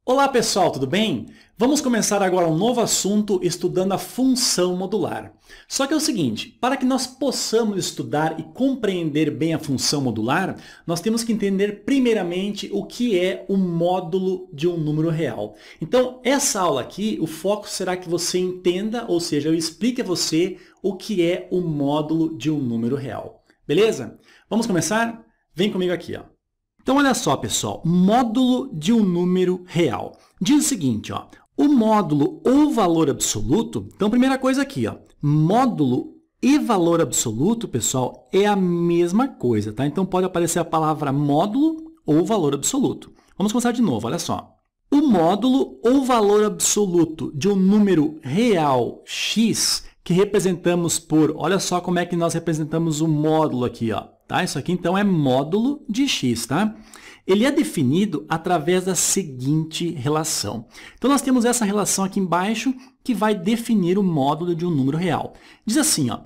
Olá pessoal, tudo bem? Vamos começar agora um novo assunto estudando a função modular. Só que é o seguinte, para que nós possamos estudar e compreender bem a função modular, nós temos que entender primeiramente o que é o módulo de um número real. Então, essa aula aqui, o foco será que você entenda, ou seja, eu explique a você o que é o módulo de um número real. Beleza? Vamos começar? Vem comigo aqui, ó. Então, olha só, pessoal, módulo de um número real. Diz o seguinte, ó, o módulo ou valor absoluto, então, primeira coisa aqui, ó, módulo e valor absoluto, pessoal, é a mesma coisa, tá? Então, pode aparecer a palavra módulo ou valor absoluto. Vamos começar de novo, olha só. O módulo ou valor absoluto de um número real x, que representamos por, olha só como é que nós representamos o módulo aqui, ó. Tá? Isso aqui, então, é módulo de x, tá? Ele é definido através da seguinte relação. Então, nós temos essa relação aqui embaixo que vai definir o módulo de um número real. Diz assim, ó,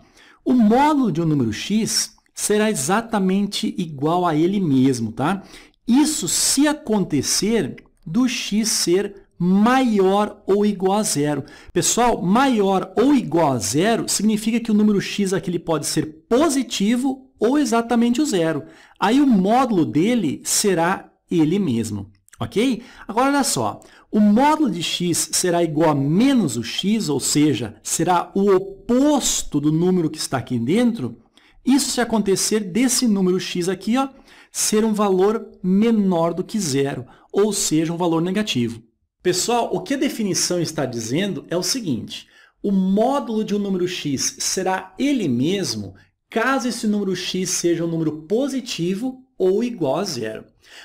o módulo de um número x será exatamente igual a ele mesmo, tá? Isso se acontecer do x ser maior ou igual a zero. Pessoal, maior ou igual a zero significa que o número x aqui ele pode ser positivo ou exatamente o zero. Aí o módulo dele será ele mesmo, ok? Agora, olha só, o módulo de x será igual a menos o x, ou seja, será o oposto do número que está aqui dentro. Isso se acontecer desse número x aqui, ó, ser um valor menor do que zero, ou seja, um valor negativo. Pessoal, o que a definição está dizendo é o seguinte, o módulo de um número x será ele mesmo caso esse número x seja um número positivo ou igual a zero.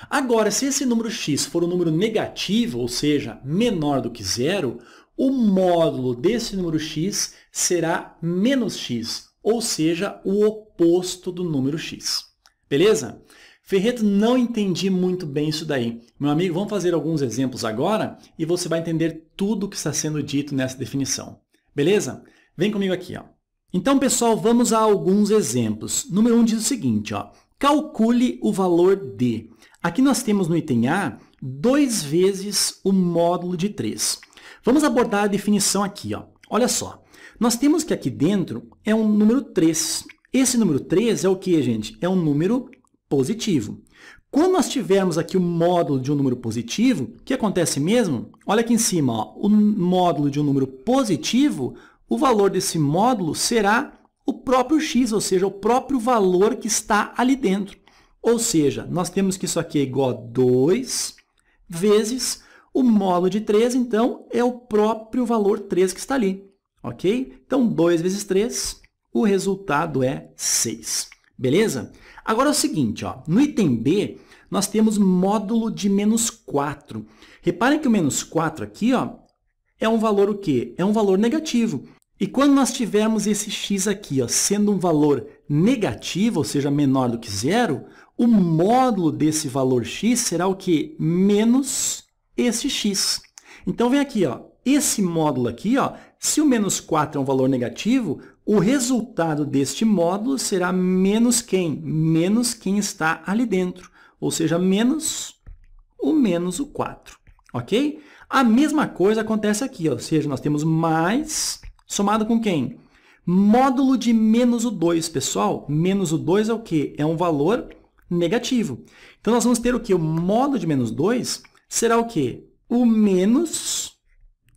Agora, se esse número x for um número negativo, ou seja, menor do que zero, o módulo desse número x será menos x, ou seja, o oposto do número x. Beleza? Ferreto, não entendi muito bem isso daí. Meu amigo, vamos fazer alguns exemplos agora e você vai entender tudo o que está sendo dito nessa definição. Beleza? Vem comigo aqui, ó. Então, pessoal, vamos a alguns exemplos. Número 1 diz o seguinte, ó, calcule o valor de. Aqui nós temos no item A 2 vezes o módulo de 3. Vamos abordar a definição aqui, ó. Olha só, nós temos que aqui dentro é um número 3. Esse número 3 é o que, gente? É um número positivo. Quando nós tivermos aqui o módulo de um número positivo, o que acontece mesmo? Olha aqui em cima, ó, o módulo de um número positivo, o valor desse módulo será o próprio x, ou seja, o próprio valor que está ali dentro. Ou seja, nós temos que isso aqui é igual a 2 vezes o módulo de 3, então, é o próprio valor 3 que está ali. Ok? Então, 2 vezes 3, o resultado é 6. Beleza? Agora é o seguinte, ó, no item B, nós temos módulo de menos 4. Reparem que o menos 4 aqui, ó, é um valor o quê? É um valor negativo. E quando nós tivermos esse x aqui, ó, sendo um valor negativo, ou seja, menor do que zero, o módulo desse valor x será o quê? Menos esse x. Então, vem aqui, ó, esse módulo aqui, ó, se o menos 4 é um valor negativo, o resultado deste módulo será menos quem? Menos quem está ali dentro, ou seja, menos o 4, ok? A mesma coisa acontece aqui, ó, ou seja, nós temos mais somado com quem? Módulo de menos o 2, pessoal. Menos o 2 é o quê? É um valor negativo. Então, nós vamos ter o quê? O módulo de menos 2 será o quê? O menos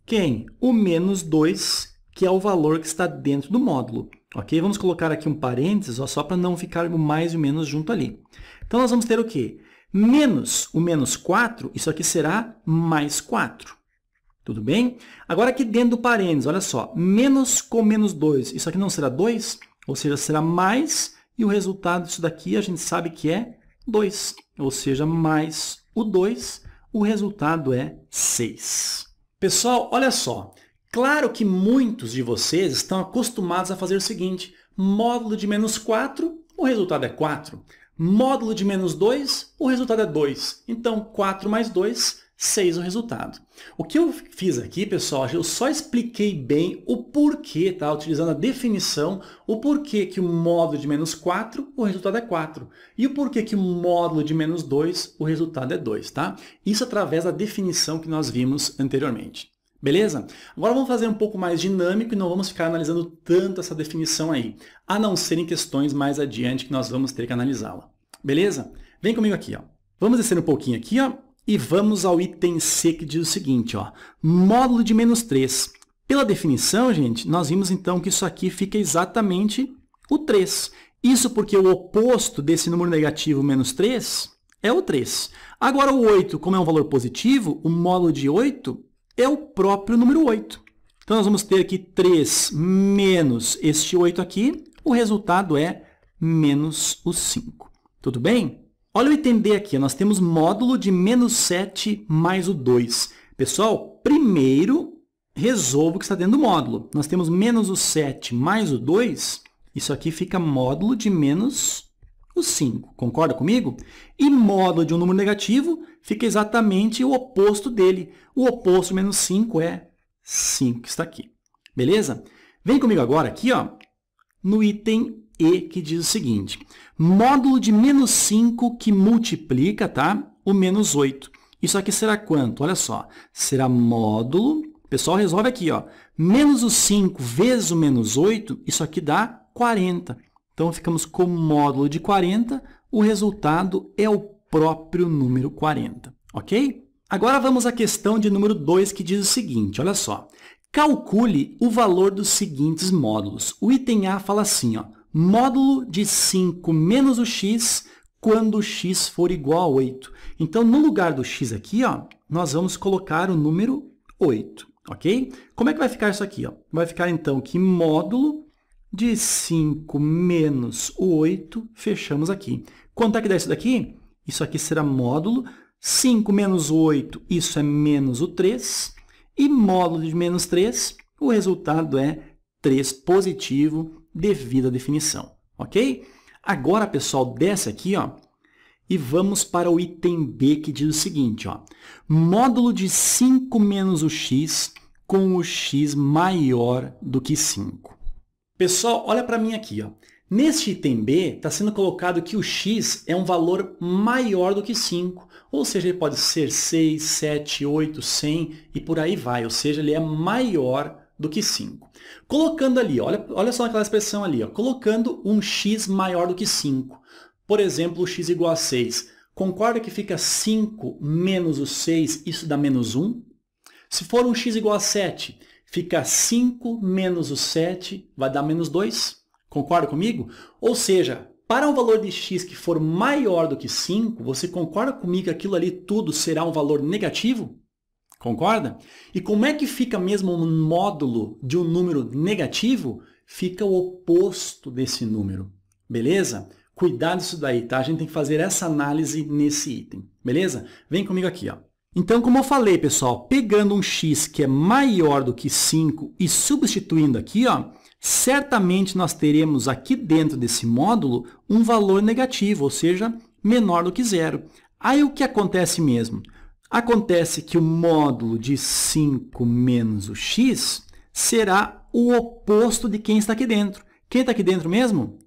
quem? O menos 2, que é o valor que está dentro do módulo. Ok? Vamos colocar aqui um parênteses, ó, só para não ficar o mais e o menos junto ali. Então, nós vamos ter o quê? Menos o menos 4, isso aqui será mais 4. Tudo bem? Agora, aqui dentro do parênteses, olha só, menos com menos 2, isso aqui não será 2? Ou seja, será mais, e o resultado disso daqui a gente sabe que é 2. Ou seja, mais o 2, o resultado é 6. Pessoal, olha só, claro que muitos de vocês estão acostumados a fazer o seguinte, módulo de menos 4, o resultado é 4. Módulo de menos 2, o resultado é 2. Então, 4 mais 2 6 o resultado. O que eu fiz aqui, pessoal, eu só expliquei bem o porquê, tá? Utilizando a definição, o porquê que o módulo de menos 4, o resultado é 4. E o porquê que o módulo de menos 2, o resultado é 2, tá? Isso através da definição que nós vimos anteriormente. Beleza? Agora vamos fazer um pouco mais dinâmico e não vamos ficar analisando tanto essa definição aí, a não ser em questões mais adiante que nós vamos ter que analisá-la. Beleza? Vem comigo aqui, ó. Vamos descer um pouquinho aqui, ó. E vamos ao item C, que diz o seguinte, ó, módulo de menos 3. Pela definição, gente, nós vimos então que isso aqui fica exatamente o 3. Isso porque o oposto desse número negativo menos 3 é o 3. Agora o 8, como é um valor positivo, o módulo de 8 é o próprio número 8. Então nós vamos ter aqui 3 menos este 8 aqui, o resultado é menos o 5. Tudo bem? Olha o item D aqui, nós temos módulo de menos 7 mais o 2. Pessoal, primeiro resolva o que está dentro do módulo. Nós temos menos o 7 mais o 2, isso aqui fica módulo de menos o 5. Concorda comigo? E módulo de um número negativo fica exatamente o oposto dele. O oposto de menos 5 é 5, que está aqui. Beleza? Vem comigo agora aqui, ó, no item E, que diz o seguinte, módulo de menos 5 que multiplica, tá? O menos 8. Isso aqui será quanto? Olha só, será módulo, pessoal, resolve aqui, ó, menos o 5 vezes o menos 8, isso aqui dá 40. Então, ficamos com o módulo de 40, o resultado é o próprio número 40, ok? Agora vamos à questão de número 2, que diz o seguinte, olha só, calcule o valor dos seguintes módulos. O item A fala assim, ó, módulo de 5 menos o x quando o x for igual a 8. Então, no lugar do x aqui, ó, nós vamos colocar o número 8, ok? Como é que vai ficar isso aqui? Ó? Vai ficar, então, que módulo de 5 menos o 8, fechamos aqui. Quanto é que dá isso daqui? Isso aqui será módulo 5 menos o 8, isso é menos o 3. E módulo de menos 3, o resultado é 3 positivo, devido à definição, ok? Agora, pessoal, desce aqui, ó, e vamos para o item B, que diz o seguinte, ó, módulo de 5 menos o x com o x maior do que 5. Pessoal, olha para mim aqui, ó. Neste item B, está sendo colocado que o x é um valor maior do que 5, ou seja, ele pode ser 6, 7, 8, 100 e por aí vai, ou seja, ele é maior do que 5. Colocando ali, olha só aquela expressão ali, ó, colocando um x maior do que 5. Por exemplo, o x igual a 6. Concorda que fica 5 menos o 6, isso dá menos 1? Se for um x igual a 7, fica 5 menos o 7, vai dar menos 2? Concorda comigo? Ou seja, para um valor de x que for maior do que 5, você concorda comigo que aquilo ali tudo será um valor negativo? Concorda? E como é que fica mesmo um módulo de um número negativo? Fica o oposto desse número, beleza? Cuidado isso daí, tá? A gente tem que fazer essa análise nesse item, beleza? Vem comigo aqui, ó. Então, como eu falei, pessoal, pegando um x que é maior do que 5 e substituindo aqui, ó, certamente nós teremos aqui dentro desse módulo um valor negativo, ou seja, menor do que 0. Aí o que acontece mesmo? Acontece que o módulo de 5 menos o x será o oposto de quem está aqui dentro. Quem está aqui dentro mesmo?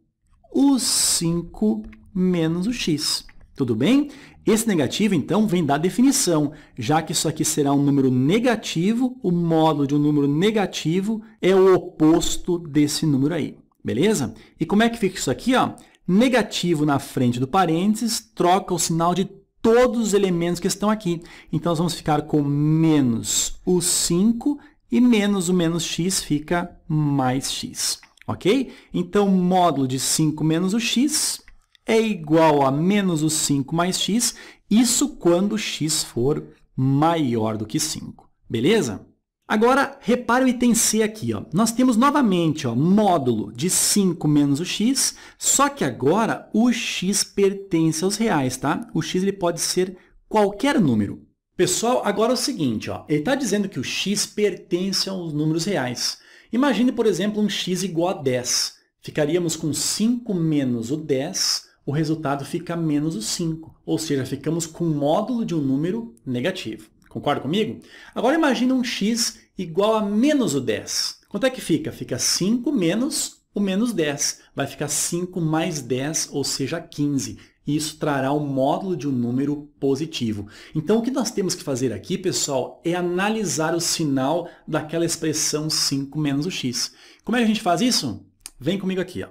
O 5 menos o x. Tudo bem? Esse negativo, então, vem da definição. Já que isso aqui será um número negativo, o módulo de um número negativo é o oposto desse número aí. Beleza? E como é que fica isso aqui? Ó? Negativo na frente do parênteses, troca o sinal de todos os elementos que estão aqui. Então, nós vamos ficar com menos o 5 e menos o menos x fica mais x. Ok? Então, módulo de 5 menos o x é igual a menos o 5 mais x, isso quando x for maior do que 5. Beleza? Agora, repare o item C aqui. Ó. Nós temos novamente ó, módulo de 5 menos o x, só que agora o x pertence aos reais. Tá? O x ele pode ser qualquer número. Pessoal, agora é o seguinte, ó, ele está dizendo que o x pertence aos números reais. Imagine, por exemplo, um x igual a 10. Ficaríamos com 5 menos o 10, o resultado fica menos o 5. Ou seja, ficamos com o módulo de um número negativo. Concorda comigo? Agora imagina um x igual a menos o 10. Quanto é que fica? Fica 5 menos o menos 10. Vai ficar 5 mais 10, ou seja, 15. E isso trará o módulo de um número positivo. Então, o que nós temos que fazer aqui, pessoal, é analisar o sinal daquela expressão 5 menos o x. Como é que a gente faz isso? Vem comigo aqui, ó.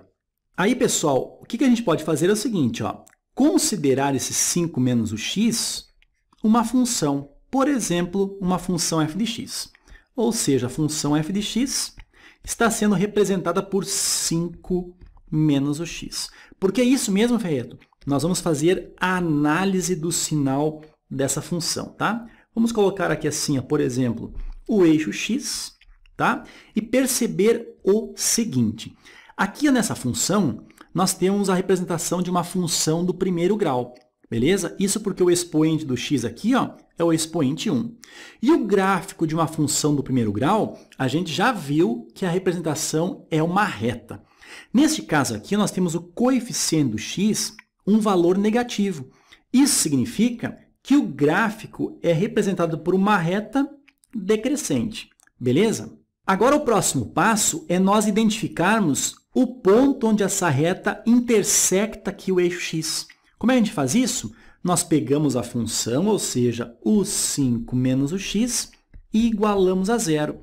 Aí, pessoal, o que a gente pode fazer é o seguinte, ó. Considerar esse 5 menos o x uma função. Por exemplo, uma função f de x. Ou seja, a função f de x está sendo representada por 5 menos o x. Porque é isso mesmo, Ferreto? Nós vamos fazer a análise do sinal dessa função, tá? Vamos colocar aqui assim, ó, por exemplo, o eixo x, tá? E perceber o seguinte. Aqui nessa função, nós temos a representação de uma função do primeiro grau, beleza? Isso porque o expoente do x aqui, ó, é o expoente 1. E o gráfico de uma função do primeiro grau, a gente já viu que a representação é uma reta. Neste caso aqui, nós temos o coeficiente do x, um valor negativo. Isso significa que o gráfico é representado por uma reta decrescente, beleza? Agora, o próximo passo é nós identificarmos o ponto onde essa reta intersecta aqui o eixo x. Como é que a gente faz isso? Nós pegamos a função, ou seja, o 5 menos o x, e igualamos a zero.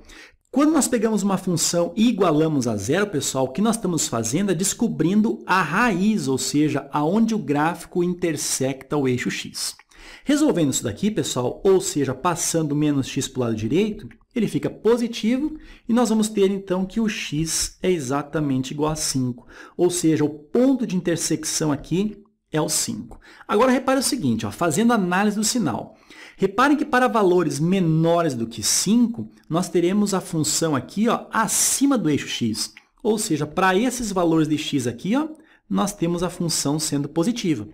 Quando nós pegamos uma função e igualamos a zero, pessoal, o que nós estamos fazendo é descobrindo a raiz, ou seja, aonde o gráfico intersecta o eixo x. Resolvendo isso daqui, pessoal, ou seja, passando menos x para o lado direito, ele fica positivo e nós vamos ter, então, que o x é exatamente igual a 5. Ou seja, o ponto de intersecção aqui é o 5. Agora, repare o seguinte, ó, fazendo análise do sinal. Reparem que para valores menores do que 5, nós teremos a função aqui, ó, acima do eixo x. Ou seja, para esses valores de x aqui, ó, nós temos a função sendo positiva.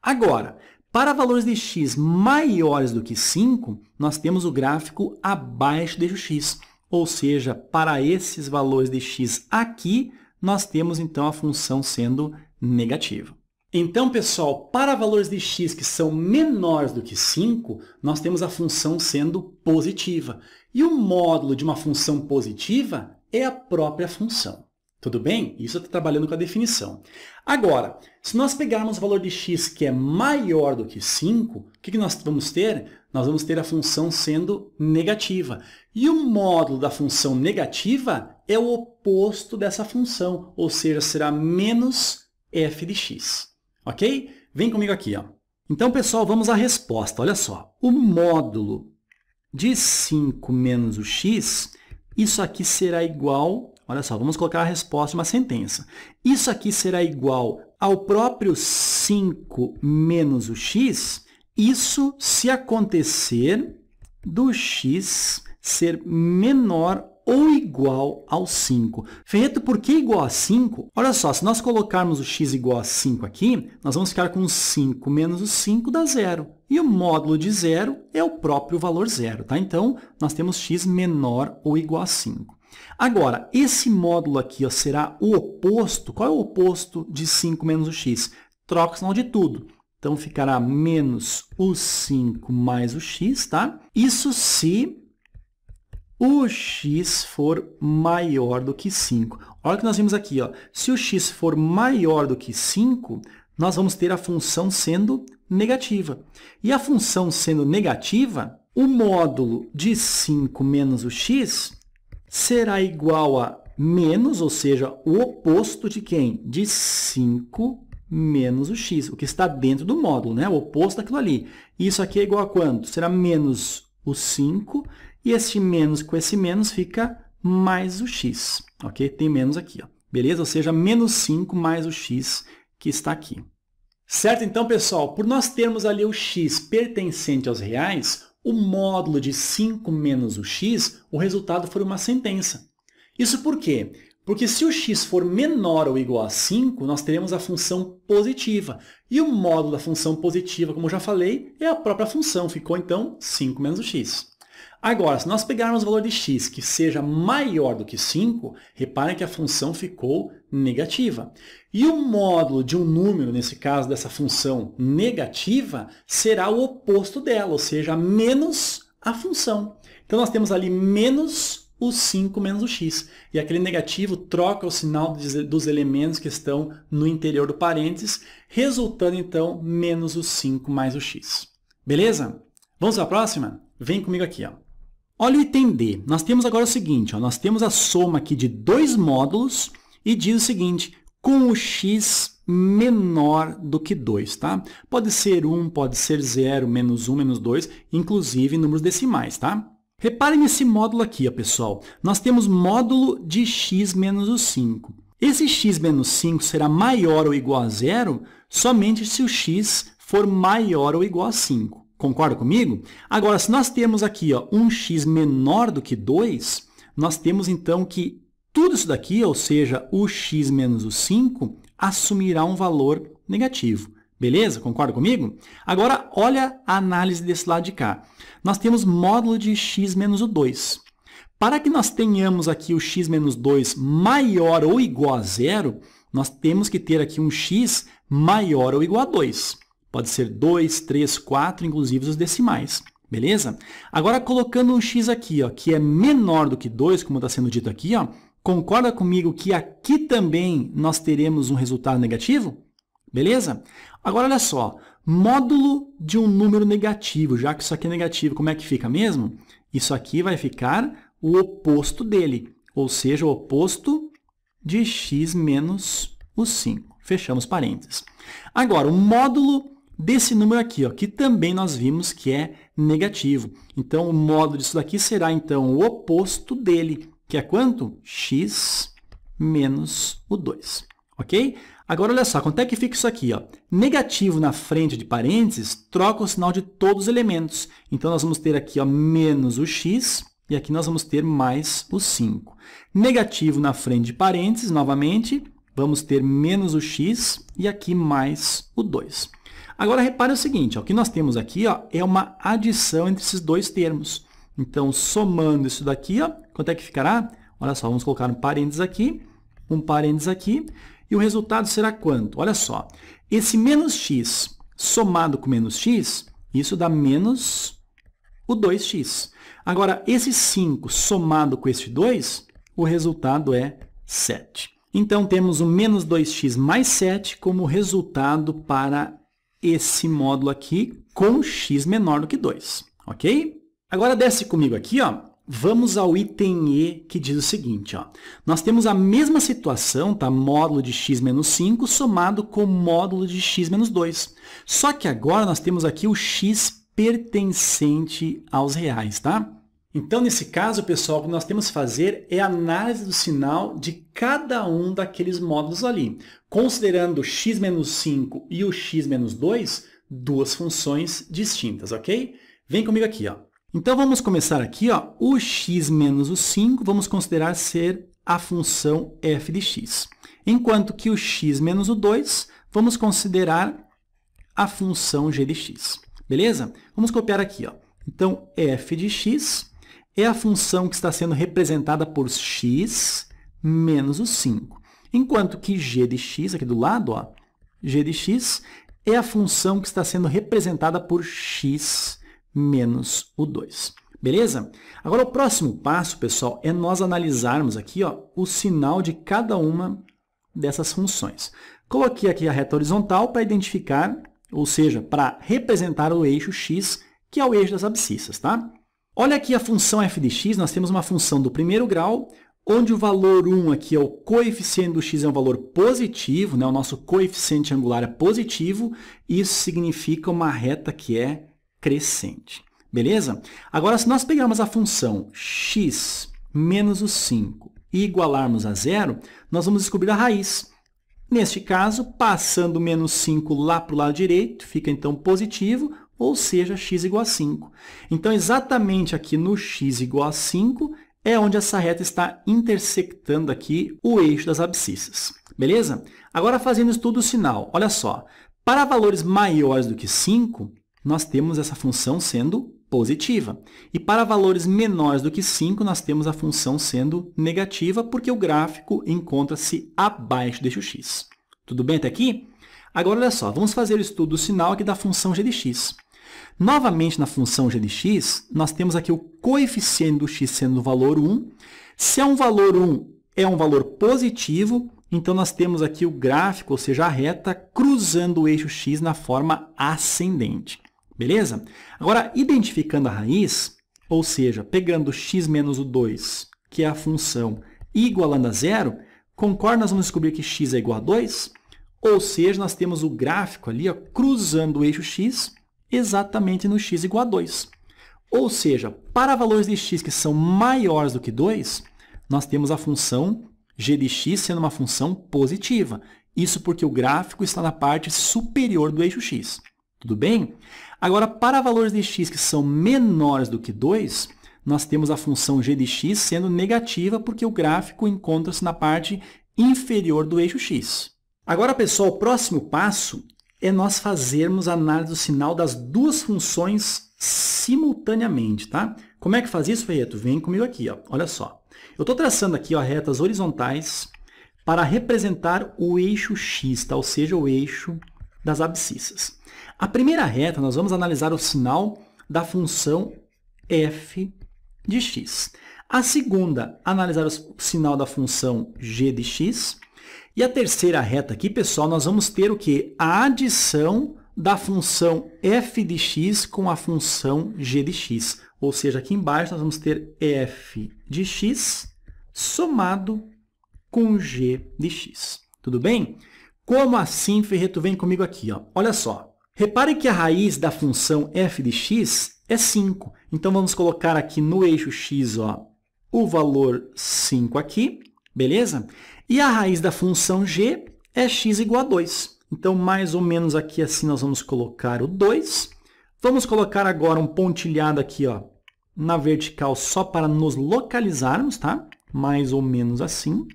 Agora, para valores de x maiores do que 5, nós temos o gráfico abaixo do eixo x. Ou seja, para esses valores de x aqui, nós temos, então, a função sendo negativa. Então, pessoal, para valores de x que são menores do que 5, nós temos a função sendo positiva. E o módulo de uma função positiva é a própria função. Tudo bem? Isso eu estou trabalhando com a definição. Agora, se nós pegarmos o valor de x que é maior do que 5, o que nós vamos ter? Nós vamos ter a função sendo negativa. E o módulo da função negativa é o oposto dessa função, ou seja, será menos f de x. Ok? Vem comigo aqui, ó. Então, pessoal, vamos à resposta. Olha só. O módulo de 5 menos o x, isso aqui será igual... Olha só, vamos colocar a resposta em uma sentença. Isso aqui será igual ao próprio 5 menos o x, isso se acontecer do x ser menor ou igual ao 5. Ferreto, por que igual a 5? Olha só, se nós colocarmos o x igual a 5 aqui, nós vamos ficar com 5 menos o 5 dá zero. E o módulo de zero é o próprio valor zero, tá? Então, nós temos x menor ou igual a 5. Agora, esse módulo aqui, ó, será o oposto. Qual é o oposto de 5 menos o x? Troca o sinal de tudo. Então, ficará menos o 5 mais o x, tá? Isso se o x for maior do que 5. Olha o que nós vimos aqui, ó. Se o x for maior do que 5, nós vamos ter a função sendo negativa. E a função sendo negativa, o módulo de 5 menos o x será igual a menos, ou seja, o oposto de quem? De 5 menos o x, o que está dentro do módulo, né? O oposto daquilo ali. Isso aqui é igual a quanto? Será menos o 5, e esse menos com esse menos fica mais o x, ok? Tem menos aqui, ó. Beleza? Ou seja, menos 5 mais o x que está aqui. Certo? Então, pessoal, por nós termos ali o x pertencente aos reais, o módulo de 5 menos o x, o resultado foi uma sentença. Isso por quê? Porque se o x for menor ou igual a 5, nós teremos a função positiva. E o módulo da função positiva, como eu já falei, é a própria função. Ficou, então, 5 menos o x. Agora, se nós pegarmos o valor de x que seja maior do que 5, reparem que a função ficou negativa. E o módulo de um número, nesse caso dessa função negativa, será o oposto dela, ou seja, menos a função. Então, nós temos ali menos o 5 menos o x. E aquele negativo troca o sinal dos elementos que estão no interior do parênteses, resultando, então, menos o 5 mais o x. Beleza? Vamos para a próxima? Vem comigo aqui. Ó. Olha o item D. Nós temos agora o seguinte. Ó, nós temos a soma aqui de dois módulos e diz o seguinte, com o x menor do que 2, tá? Pode ser 1, pode ser 0, menos 1, menos 2, inclusive números decimais, tá? Reparem nesse módulo aqui, ó, pessoal. Nós temos módulo de x menos o 5. Esse x menos 5 será maior ou igual a 0 somente se o x for maior ou igual a 5. Concorda comigo? Agora, se nós temos aqui ó, um x menor do que 2, nós temos então que tudo isso daqui, ou seja, o x menos o 5, assumirá um valor negativo. Beleza? Concorda comigo? Agora, olha a análise desse lado de cá. Nós temos módulo de x menos o 2. Para que nós tenhamos aqui o x menos 2 maior ou igual a 0, nós temos que ter aqui um x maior ou igual a 2. Pode ser 2, 3, 4, inclusive os decimais. Beleza? Agora, colocando um x aqui, ó, que é menor do que 2, como está sendo dito aqui, ó, concorda comigo que aqui também nós teremos um resultado negativo? Beleza? Agora, olha só, módulo de um número negativo, já que isso aqui é negativo, como é que fica mesmo? Isso aqui vai ficar o oposto dele, ou seja, o oposto de x menos o 5. Fechamos parênteses. Agora, o módulo desse número aqui, ó, que também nós vimos que é negativo. Então, o módulo disso daqui será, então, o oposto dele, que é quanto? X menos o 2. Ok? Agora, olha só, quanto é que fica isso aqui? Ó? Negativo na frente de parênteses troca o sinal de todos os elementos. Então, nós vamos ter aqui ó, menos o x e aqui nós vamos ter mais o 5. Negativo na frente de parênteses, novamente, vamos ter menos o x e aqui mais o 2. Agora, repare o seguinte, ó, o que nós temos aqui ó, é uma adição entre esses dois termos. Então, somando isso daqui, ó, quanto é que ficará? Olha só, vamos colocar um parênteses aqui, e o resultado será quanto? Olha só, esse menos x somado com menos x, isso dá menos o 2x. Agora, esse 5 somado com esse 2, o resultado é 7. Então, temos o menos 2x mais 7 como resultado para esse módulo aqui com x menor do que 2. Ok? Agora, desce comigo aqui, ó. Vamos ao item E, que diz o seguinte, ó. Nós temos a mesma situação, tá? Módulo de x menos 5 somado com módulo de x menos 2. Só que agora nós temos aqui o x pertencente aos reais, tá? Então, nesse caso, pessoal, o que nós temos que fazer é a análise do sinal de cada um daqueles módulos ali, considerando o x menos 5 e o x menos 2, duas funções distintas, ok? Vem comigo aqui, ó. Então, vamos começar aqui, ó, o x menos o 5, vamos considerar ser a função f de x. Enquanto que o x menos o 2, vamos considerar a função g de x. Beleza? Vamos copiar aqui, ó. Então, f de x é a função que está sendo representada por x menos o 5. Enquanto que g de x, aqui do lado, ó, g de x é a função que está sendo representada por x menos o 2. Beleza? Agora, o próximo passo, pessoal, é nós analisarmos aqui ó, o sinal de cada uma dessas funções. Coloquei aqui a reta horizontal para identificar, ou seja, para representar o eixo x, que é o eixo das abscissas, tá? Olha aqui a função f de x, nós temos uma função do primeiro grau, onde o valor 1 aqui é o coeficiente do x, é um valor positivo, né? O nosso coeficiente angular é positivo, isso significa uma reta que é crescente. Beleza? Agora, se nós pegarmos a função x menos o 5 e igualarmos a zero, nós vamos descobrir a raiz. Neste caso, passando menos 5 lá para o lado direito, fica então positivo, ou seja, x igual a 5. Então, exatamente aqui no x igual a 5, é onde essa reta está intersectando aqui o eixo das abscissas. Beleza? Agora, fazendo estudo do sinal, olha só. Para valores maiores do que 5, nós temos essa função sendo positiva. E para valores menores do que 5, nós temos a função sendo negativa, porque o gráfico encontra-se abaixo deste x. Tudo bem até aqui? Agora, olha só, vamos fazer o estudo do sinal aqui da função g de x. Novamente, na função g de x, nós temos aqui o coeficiente do x sendo o valor 1. Se é um valor 1, é um valor positivo, então nós temos aqui o gráfico, ou seja, a reta, cruzando o eixo x na forma ascendente. Beleza? Agora, identificando a raiz, ou seja, pegando x menos o 2, que é a função, e igualando a zero, concorda? Nós vamos descobrir que x é igual a 2? Ou seja, nós temos o gráfico ali, ó, cruzando o eixo x, exatamente no x igual a 2. Ou seja, para valores de x que são maiores do que 2, nós temos a função g de x sendo uma função positiva. Isso porque o gráfico está na parte superior do eixo x. Tudo bem? Agora, para valores de x que são menores do que 2, nós temos a função g de x sendo negativa porque o gráfico encontra-se na parte inferior do eixo x. Agora, pessoal, o próximo passo é nós fazermos a análise do sinal das duas funções simultaneamente, tá? Como é que faz isso, Ferreto? Vem comigo aqui, ó. Olha só. Eu estou traçando aqui, ó, retas horizontais para representar o eixo x, tá? Ou seja, o eixo das abscissas. A primeira reta, nós vamos analisar o sinal da função f de x. A segunda, analisar o sinal da função g de x. E a terceira reta aqui, pessoal, nós vamos ter o quê? A adição da função f de x com a função g de x. Ou seja, aqui embaixo nós vamos ter f de x somado com g de x. Tudo bem? Como assim, Ferreto? Vem comigo aqui, ó. Olha só. Repare que a raiz da função f de x é 5. Então, vamos colocar aqui no eixo x, ó, o valor 5 aqui. Beleza? E a raiz da função g é x igual a 2. Então, mais ou menos aqui assim, nós vamos colocar o 2. Vamos colocar agora um pontilhado aqui, ó, na vertical só para nos localizarmos, tá? Mais ou menos assim.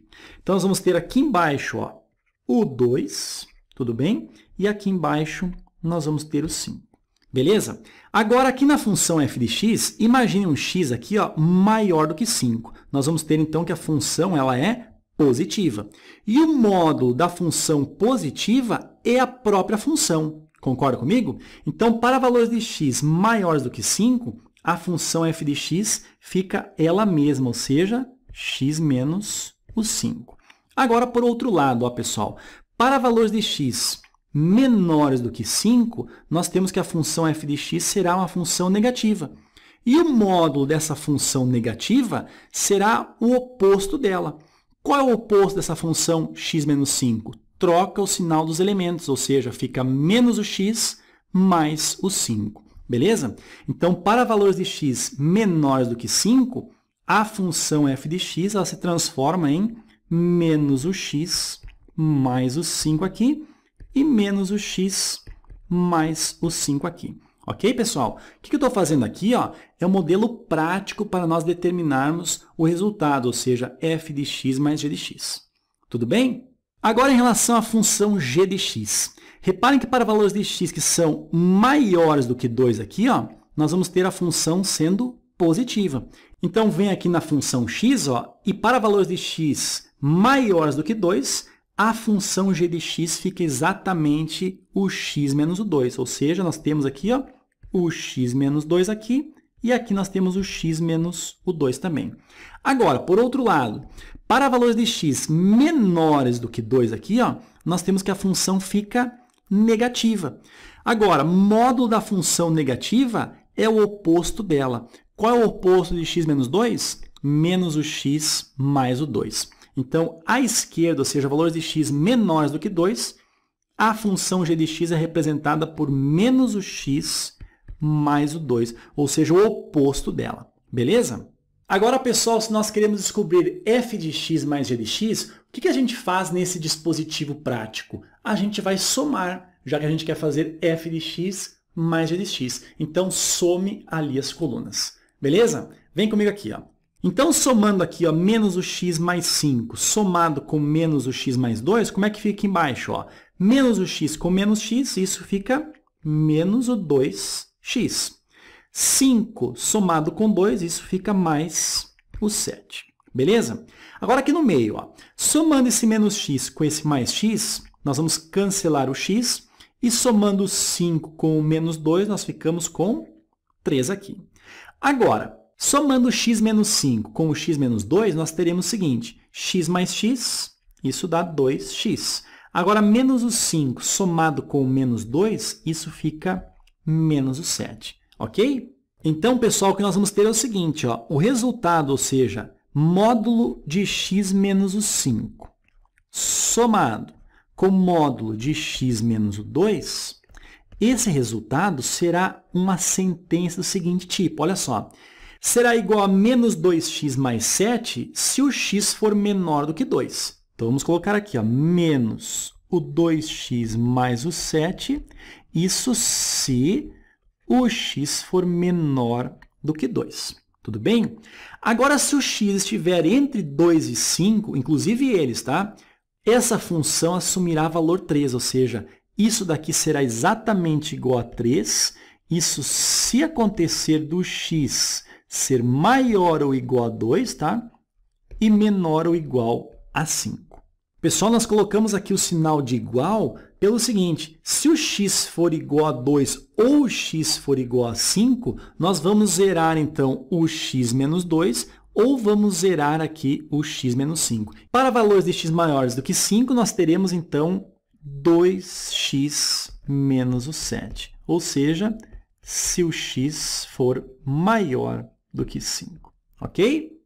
Então, nós vamos ter aqui embaixo, ó, o 2, tudo bem? E aqui embaixo nós vamos ter o 5. Beleza? Agora, aqui na função f de x, imagine um x aqui, ó, maior do que 5. Nós vamos ter, então, que a função ela é positiva. E o módulo da função positiva é a própria função. Concorda comigo? Então, para valores de x maiores do que 5, a função f de x fica ela mesma, ou seja, x menos o 5. Agora, por outro lado, ó, pessoal, para valores de x menores do que 5, nós temos que a função f de x será uma função negativa. E o módulo dessa função negativa será o oposto dela. Qual é o oposto dessa função x menos 5? Troca o sinal dos elementos, ou seja, fica menos o x mais o 5. Beleza? Então, para valores de x menores do que 5, a função f de x ela se transforma em menos o x mais o 5 aqui e menos o x mais o 5 aqui. Ok, pessoal? O que eu estou fazendo aqui, ó, é um modelo prático para nós determinarmos o resultado, ou seja, f de x mais g de x. Tudo bem? Agora, em relação à função g de x. Reparem que para valores de x que são maiores do que 2 aqui, ó, nós vamos ter a função sendo positiva. Então, vem aqui na função x, ó, e para valores de x maiores do que 2, a função g de x fica exatamente o x menos o 2. Ou seja, nós temos aqui, ó, o x menos 2 aqui, e aqui nós temos o x menos o 2 também. Agora, por outro lado, para valores de x menores do que 2 aqui, ó, nós temos que a função fica negativa. Agora, módulo da função negativa é o oposto dela. Qual é o oposto de x menos 2? Menos o x mais o 2. Então, à esquerda, ou seja, valores de x menores do que 2, a função g de x é representada por menos o x mais o 2, ou seja, o oposto dela. Beleza? Agora, pessoal, se nós queremos descobrir f de x mais g de x, o que a gente faz nesse dispositivo prático? A gente vai somar, já que a gente quer fazer f de x mais g de x. Então, some ali as colunas. Beleza? Vem comigo aqui, ó. Então, somando aqui, ó, menos o x mais 5, somado com menos o x mais 2, como é que fica aqui embaixo? Ó? Menos o x com menos x, isso fica menos o 2x. 5 somado com 2, isso fica mais o 7. Beleza? Agora, aqui no meio, ó, somando esse menos x com esse mais x, nós vamos cancelar o x E somando 5 com o menos 2, nós ficamos com 3 aqui. Agora, somando x menos 5 com o x menos 2, nós teremos o seguinte, x mais x, isso dá 2x. Agora, menos o 5 somado com o menos 2, isso fica menos o 7, ok? Então, pessoal, o que nós vamos ter é o seguinte, ó, o resultado, ou seja, módulo de x menos o 5, somado com o módulo de x menos o 2, esse resultado será uma sentença do seguinte tipo, olha só, será igual a menos 2x mais 7 se o x for menor do que 2. Então, vamos colocar aqui, ó, menos o 2x mais o 7, isso se o x for menor do que 2. Tudo bem? Agora, se o x estiver entre 2 e 5, inclusive eles, tá? Essa função assumirá valor 3, ou seja, isso daqui será exatamente igual a 3, isso se acontecer do x ser maior ou igual a 2, tá? E menor ou igual a 5. Pessoal, nós colocamos aqui o sinal de igual pelo seguinte, se o x for igual a 2 ou o x for igual a 5, nós vamos zerar, então, o x menos 2 ou vamos zerar aqui o x menos 5. Para valores de x maiores do que 5, nós teremos, então, 2x menos o 7. Ou seja, se o x for maior do que 5. Ok?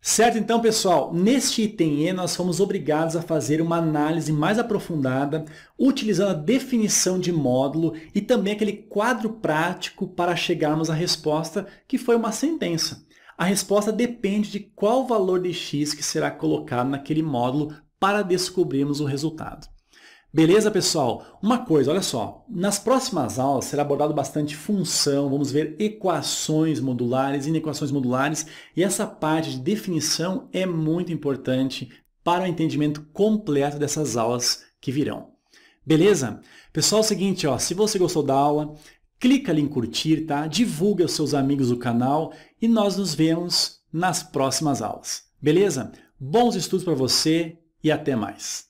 Certo, então, pessoal, neste item E, nós fomos obrigados a fazer uma análise mais aprofundada, utilizando a definição de módulo e também aquele quadro prático para chegarmos à resposta, que foi uma sentença. A resposta depende de qual valor de x que será colocado naquele módulo para descobrirmos o resultado. Beleza, pessoal? Uma coisa, olha só, nas próximas aulas será abordado bastante função, vamos ver equações modulares, inequações modulares, e essa parte de definição é muito importante para o entendimento completo dessas aulas que virão. Beleza? Pessoal, é o seguinte, ó, se você gostou da aula, clica ali em curtir, tá? Divulgue aos seus amigos o canal e nós nos vemos nas próximas aulas. Beleza? Bons estudos para você e até mais!